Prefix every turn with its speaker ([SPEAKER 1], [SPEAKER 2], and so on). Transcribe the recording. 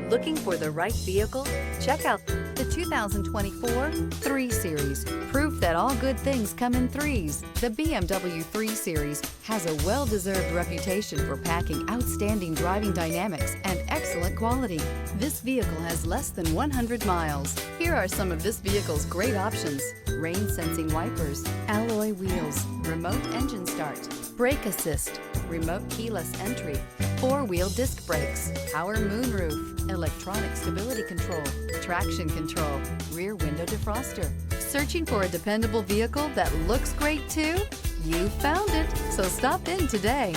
[SPEAKER 1] Looking for the right vehicle? Check out the 2024 3 Series. Proof that all good things come in threes. The BMW 3 Series has a well-deserved reputation for packing outstanding driving dynamics and excellent quality. This vehicle has less than 100 miles. Here are some of this vehicle's great options: rain-sensing wipers, alloy wheels, remote engine start, brake assist, remote keyless entry, 4-wheel disc brakes, power moonroof, electronic stability control, traction control, rear window defroster. Searching for a dependable vehicle that looks great too? You found it, so stop in today.